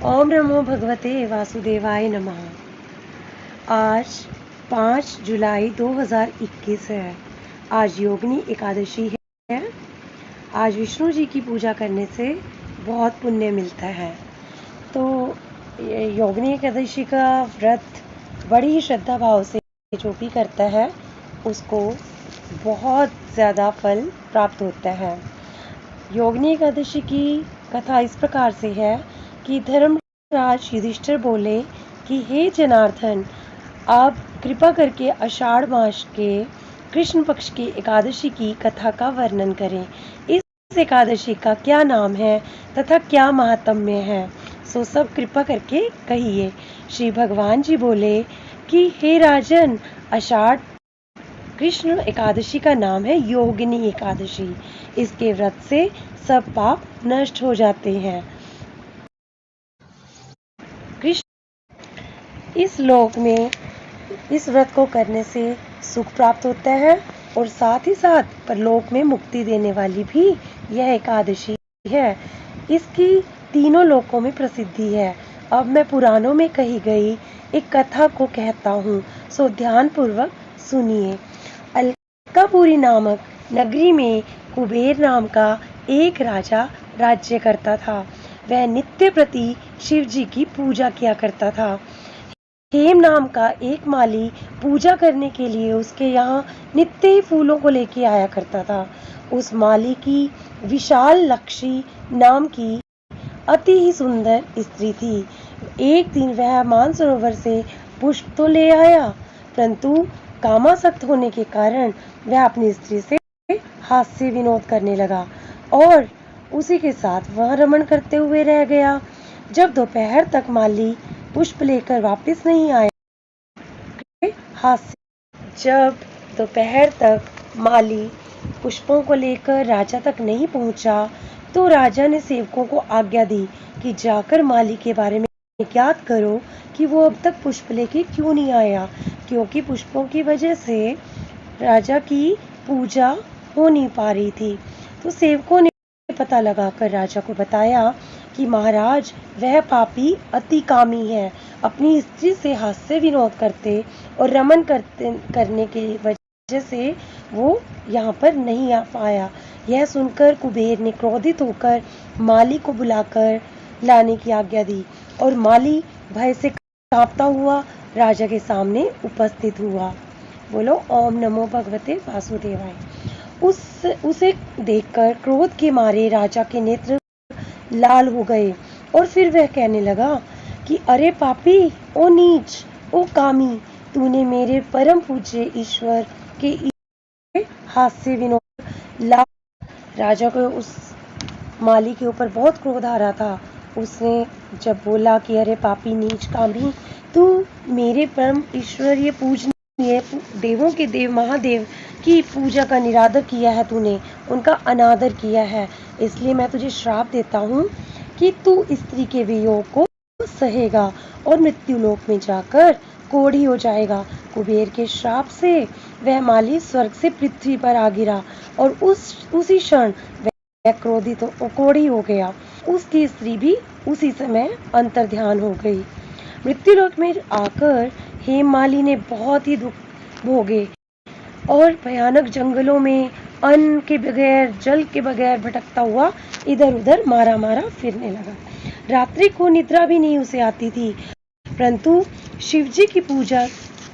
ओम नमो भगवते वासुदेवाय नमः। आज 5 जुलाई 2021 है। आज योगिनी एकादशी है। आज विष्णु जी की पूजा करने से बहुत पुण्य मिलता है। तो योगिनी एकादशी का व्रत बड़ी ही श्रद्धा भाव से जो भी करता है उसको बहुत ज़्यादा फल प्राप्त होता है। योगिनी एकादशी की कथा इस प्रकार से है कि धर्मराज युधिष्ठिर बोले कि हे जनार्दन, आप कृपा करके आषाढ़ मास के कृष्ण पक्ष की एकादशी की कथा का वर्णन करें। इस एकादशी का क्या नाम है तथा क्या महात्म्य है, सो सब कृपा करके कहिए। श्री भगवान जी बोले कि हे राजन, आषाढ़ कृष्ण एकादशी का नाम है योगिनी एकादशी। इसके व्रत से सब पाप नष्ट हो जाते हैं। कृष्ण इस लोक में इस व्रत को करने से सुख प्राप्त होता है और साथ ही साथ परलोक में मुक्ति देने वाली भी यह एकादशी है। इसकी तीनों लोकों में प्रसिद्धि है। अब मैं पुराणों में कही गई एक कथा को कहता हूँ, सो ध्यान पूर्वक सुनिए। अलकापुरी नामक नगरी में कुबेर नाम का एक राजा राज्य करता था। वह नित्य प्रति शिव जी की पूजा किया करता था। हेम नाम का एक माली पूजा करने के लिए उसके यहाँ नित्य ही फूलों को लेके आया करता था। उस माली की विशाल लक्षी नाम की अति ही सुंदर स्त्री थी। एक दिन वह मानसरोवर से पुष्प तो ले आया, परंतु कामासक्त होने के कारण वह अपनी स्त्री से हास्य विनोद करने लगा और उसी के साथ वह रमण करते हुए रह गया। जब दोपहर तक माली पुष्प लेकर वापस नहीं आया, जब दोपहर तक माली पुष्पों को लेकर राजा तक नहीं पहुंचा, तो राजा ने सेवकों को आज्ञा दी कि जाकर माली के बारे में ज्ञात करो कि वो अब तक पुष्प लेके क्यों नहीं आया, क्योंकि पुष्पों की वजह से राजा की पूजा हो नहीं पा रही थी। तो सेवकों ने पता लगाकर राजा को बताया कि महाराज, वह पापी अति कामी है। अपनी स्त्री से हास्य विनोद करते और रमन करने की वजह से वो यहाँ पर नहीं आ पाया। यह सुनकर कुबेर ने क्रोधित होकर माली को बुलाकर लाने की आज्ञा दी और माली भय से कांपता हुआ राजा के सामने उपस्थित हुआ। बोलो ओम नमो भगवते वासुदेवाय। उसे देखकर क्रोध के मारे राजा के नेत्र लाल हो गए और फिर वह कहने लगा कि अरे पापी, ओ नीच, ओ कामी, तूने मेरे परम पूज्य ईश्वर के हास्य विनोद ला। राजा को उस माली के ऊपर बहुत क्रोध आ रहा था। उसने जब बोला कि अरे पापी, नीच, कामी, तू मेरे परम ईश्वर, ये पूजनीय देवों के देव महादेव की पूजा का निरादर किया है, तूने उनका अनादर किया है, इसलिए मैं तुझे श्राप देता हूँ कि तू स्त्री के वियोग को सहेगा और मृत्यु लोक में जाकर कोढ़ी हो जाएगा। कुबेर के श्राप से वह माली स्वर्ग से पृथ्वी पर आ गिरा और उसी क्षण वह क्रोधित कोढ़ी हो गया। उसकी स्त्री भी उसी समय अंतर्ध्यान हो गई। मृत्यु लोक में आकर हेममाली ने बहुत ही दुख भोगे और भयानक जंगलों में अन्न के बगैर, जल के बगैर भटकता हुआ इधर उधर मारा मारा फिरने लगा। रात्रि को निद्रा भी नहीं उसे आती थी, परंतु शिवजी की पूजा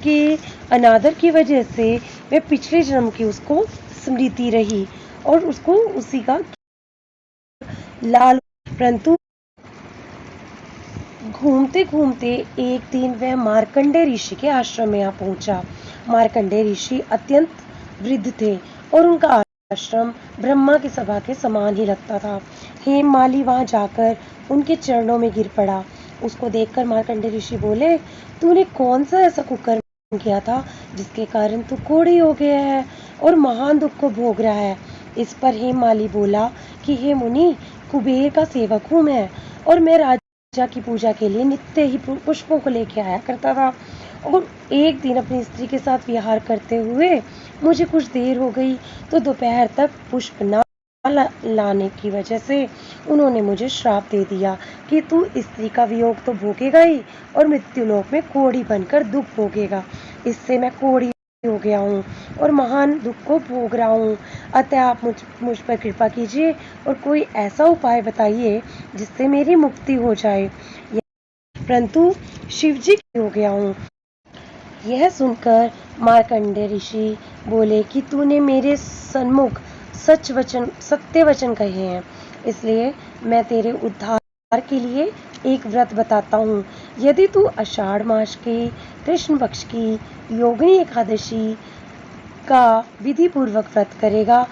के अनादर की वजह से वह पिछले जन्म की उसको स्मृति रही और उसको उसी का लाल। परंतु घूमते घूमते एक दिन वह मार्कंडेय ऋषि के आश्रम में आ पहुंचा। मार्कंडेय ऋषि अत्यंत वृद्ध थे और उनका आश्रम ब्रह्मा की सभा के समान ही लगता था। हेममाली वहां जाकर उनके चरणों में गिर पड़ा। उसको देखकर मार्कंडेय ऋषि बोले, तूने कौन सा ऐसा कुकर्म किया था जिसके कारण तू कोढ़ी हो गया है और महान दुख को भोग रहा है। इस पर हेममाली बोला कि हे मुनि, कुबेर का सेवक हूँ मैं, और मैं राजा की पूजा के लिए नित्य ही पुष्पों को लेके आया करता था, और एक दिन अपनी स्त्री के साथ विहार करते हुए मुझे कुछ देर हो गई, तो दोपहर तक पुष्प न लाने की वजह से उन्होंने मुझे श्राप दे दिया कि तू स्त्री का वियोग तो भोगेगा ही और मृत्युलोक में कोढ़ी बनकर दुख भोगेगा। इससे मैं कोढ़ी हो गया हूँ और महान दुख को भोग रहा हूँ। अतः आप मुझ पर कृपा कीजिए और कोई ऐसा उपाय बताइए जिससे मेरी मुक्ति हो जाए। परंतु शिवजी हो गया हूँ। यह सुनकर मार्कंडेय ऋषि बोले कि तूने मेरे सन्मुख सत्य वचन कहे हैं, इसलिए मैं तेरे उद्धार के लिए एक व्रत बताता हूँ। यदि तू आषाढ़ मास के कृष्ण पक्ष की योगिनी एकादशी का विधि पूर्वक व्रत करेगा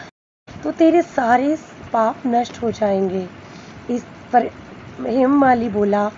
तो तेरे सारे पाप नष्ट हो जाएंगे। इस पर हेममाली बोला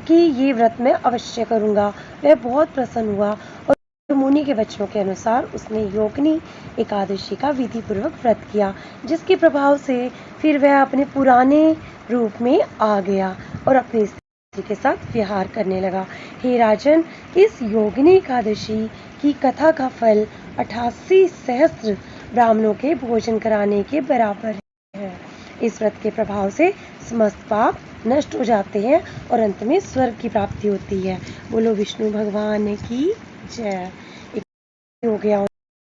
कि ये व्रत मैं अवश्य करूँगा। वह बहुत प्रसन्न हुआ और मुनि के वचनों के अनुसार उसने योगिनी एकादशी का विधि पूर्वक व्रत किया, जिसके प्रभाव से फिर वह अपने पुराने रूप में आ गया और अपनी स्त्री के साथ विहार करने लगा। हे राजन, इस योगिनी एकादशी की कथा का फल 88 सहस्त्र ब्राह्मणों के भोजन कराने के बराबर है। इस व्रत के प्रभाव से समस्त पाप नष्ट हो जाते हैं और अंत में स्वर्ग की प्राप्ति होती है। बोलो विष्णु भगवान की जय। हो गया।